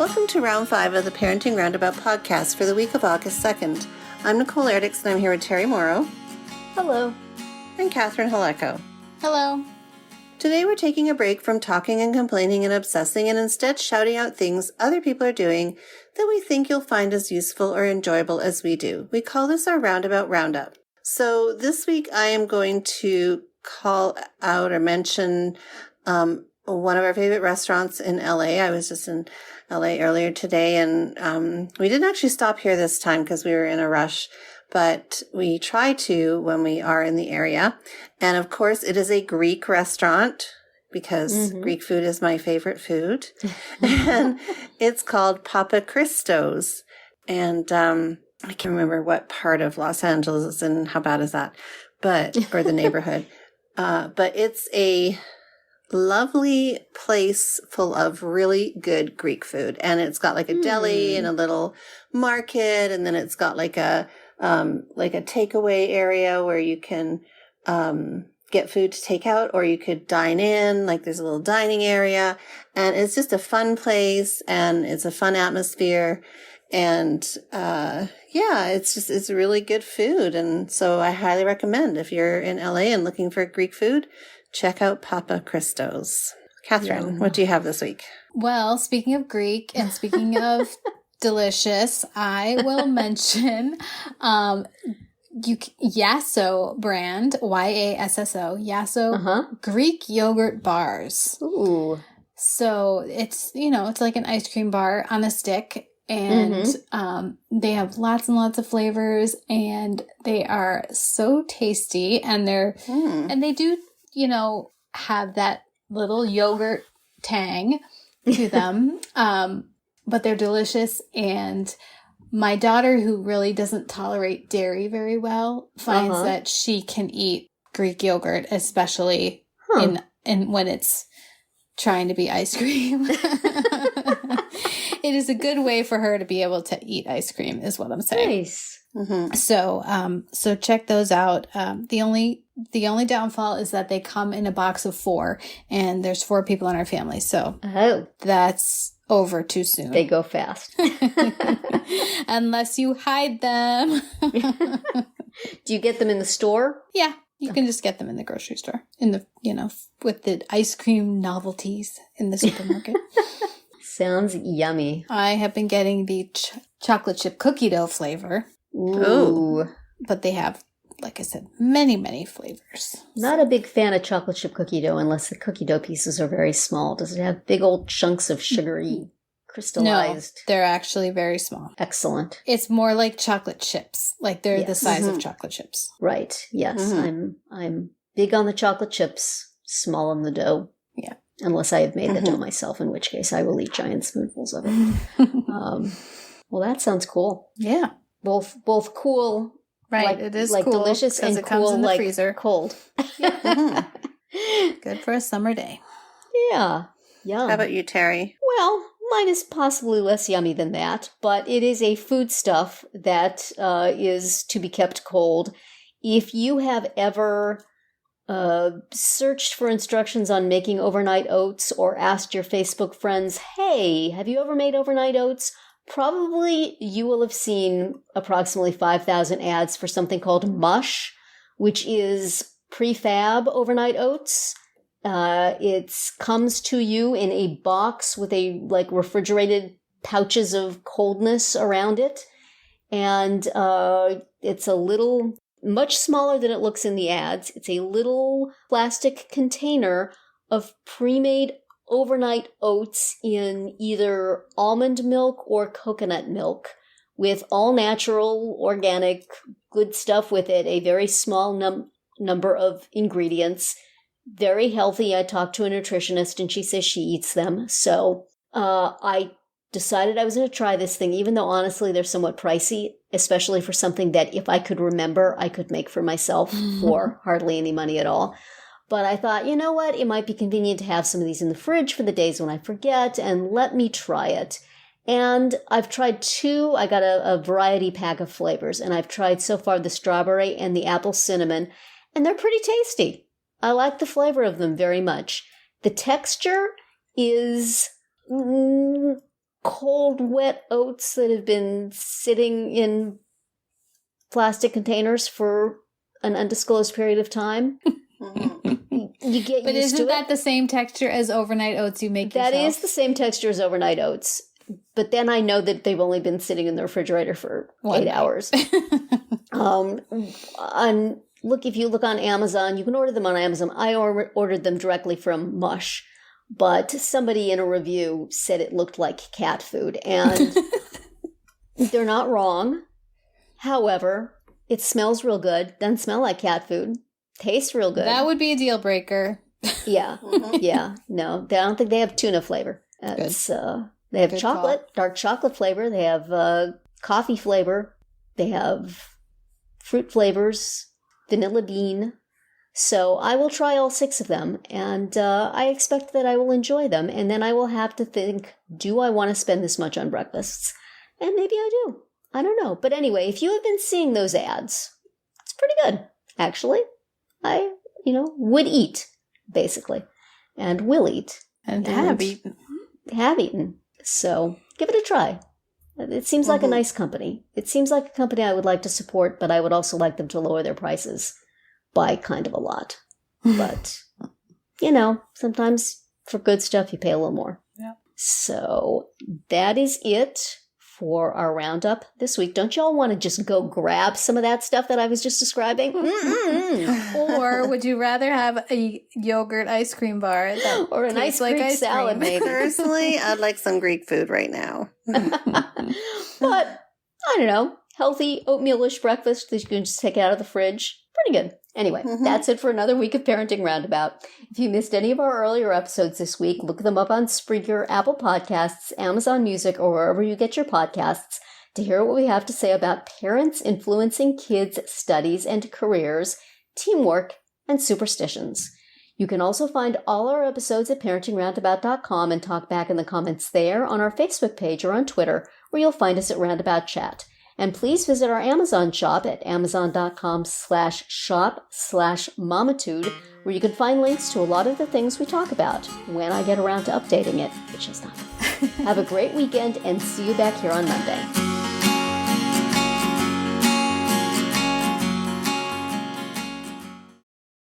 Welcome to Round 5 of the Parenting Roundabout podcast for the week of August 2nd. I'm Nicole Erdix, and I'm here with Terry Morrow. Hello. And Catherine Haleko. Hello. Today we're taking a break from talking and complaining and obsessing and instead shouting out things other people are doing that we think you'll find as useful or enjoyable as we do. We call this our Roundabout Roundup. So this week I am going to call out or mention one of our favorite restaurants in LA. I was just in LA earlier today, and we didn't actually stop here this time because we were in a rush, but we try to when we are in the area. And of course, it is a Greek restaurant because Greek food is my favorite food. And it's called Papa Cristo's. And I can't remember what part of Los Angeles it's in. How bad is that? Or the neighborhood. But it's a lovely place full of really good Greek food. And it's got like a deli and a little market. And then it's got like a takeaway area where you can get food to take out, or you could dine in. Like there's a little dining area, and it's just a fun place, and it's a fun atmosphere, and it's really good food. And so I highly recommend, if you're in LA and looking for Greek food, check out Papa Cristo's. Catherine, what do you have this week? Well, speaking of Greek and speaking of delicious, I will mention Yasso brand, Yasso, Yasso Greek yogurt bars. Ooh. So it's, it's like an ice cream bar on a stick, and they have lots and lots of flavors, and they are so tasty, and and they do, have that little yogurt tang to them. But they're delicious, and my daughter, who really doesn't tolerate dairy very well, finds that she can eat Greek yogurt, especially in when it's trying to be ice cream. It is a good way for her to be able to eat ice cream, is what I'm saying. Nice. So check those out. The only downfall is that they come in a box of 4, and there's 4 people in our family. So that's over too soon. They go fast. Unless you hide them. Do you get them in the store? Yeah, you can just get them in the grocery store, with the ice cream novelties in the supermarket. Sounds yummy. I have been getting the chocolate chip cookie dough flavor. Ooh. But they have, like I said, many, many flavors. Not a big fan of chocolate chip cookie dough unless the cookie dough pieces are very small. Does it have big old chunks of sugary crystallized? No, they're actually very small. Excellent. It's more like chocolate chips. Like they're the size of chocolate chips. Right. Yes. I'm big on the chocolate chips, small on the dough. Yeah. Unless I have made the dough myself, in which case I will eat giant spoonfuls of it. Well, that sounds cool. Yeah. Both cool. Right, it is like cool, delicious and it cool, comes in the like freezer. Cold. Good for a summer day. Yeah, yum. How about you, Terry? Well, mine is possibly less yummy than that, but it is a foodstuff that is to be kept cold. If you have ever searched for instructions on making overnight oats, or asked your Facebook friends, hey, have you ever made overnight oats? Probably you will have seen approximately 5,000 ads for something called Mush, which is prefab overnight oats. It comes to you in a box with refrigerated pouches of coldness around it. And it's a little, much smaller than it looks in the ads. It's a little plastic container of pre-made overnight oats in either almond milk or coconut milk, with all natural, organic, good stuff with it, a very small number of ingredients, very healthy. I talked to a nutritionist and she says she eats them. So I decided I was going to try this thing, even though honestly they're somewhat pricey, especially for something that if I could remember, I could make for myself for hardly any money at all. But I thought, you know what? It might be convenient to have some of these in the fridge for the days when I forget, and let me try it. And I've tried 2. I got a variety pack of flavors, and I've tried so far the strawberry and the apple cinnamon, and they're pretty tasty. I like the flavor of them very much. The texture is cold, wet oats that have been sitting in plastic containers for an undisclosed period of time. You get But used to isn't that the same texture as overnight oats you make That yourself? is the same texture as overnight oats. But then I know that they've only been sitting in the refrigerator for 8 hours. Look, if you look on Amazon, you can order them on Amazon. I ordered them directly from Mush, but somebody in a review said it looked like cat food, and they're not wrong. However, it smells real good. Doesn't smell like cat food. Tastes real good. That would be a deal breaker. Yeah, yeah. No, I don't think they have tuna flavor. It's they have Good chocolate, call. dark chocolate flavor. They have coffee flavor. They have fruit flavors, vanilla bean. So I will try all 6 of them, and I expect that I will enjoy them. And then I will have to think, do I want to spend this much on breakfasts? And maybe I do. I don't know. But anyway, if you have been seeing those ads, it's pretty good, actually. I, would eat, basically, and will eat. And have eaten. Have eaten. So give it a try. It seems like a nice company. It seems like a company I would like to support, but I would also like them to lower their prices by kind of a lot. But, sometimes for good stuff you pay a little more. Yeah. So that is it for our roundup this week. Don't y'all want to just go grab some of that stuff that I was just describing? Or would you rather have a yogurt ice cream bar that Or an tastes ice Greek ice salad, cream? maybe. Personally, I'd like some Greek food right now. But, I don't know, healthy oatmeal-ish breakfast that you can just take out of the fridge. Pretty good. Anyway, that's it for another week of Parenting Roundabout. If you missed any of our earlier episodes this week, look them up on Spreaker, Apple Podcasts, Amazon Music, or wherever you get your podcasts to hear what we have to say about parents influencing kids' studies and careers, teamwork, and superstitions. You can also find all our episodes at parentingroundabout.com and talk back in the comments there, on our Facebook page, or on Twitter, where you'll find us at Roundabout Chat. And please visit our Amazon shop at amazon.com/shop/mamitude, where you can find links to a lot of the things we talk about when I get around to updating it, which is not. Have a great weekend and see you back here on Monday.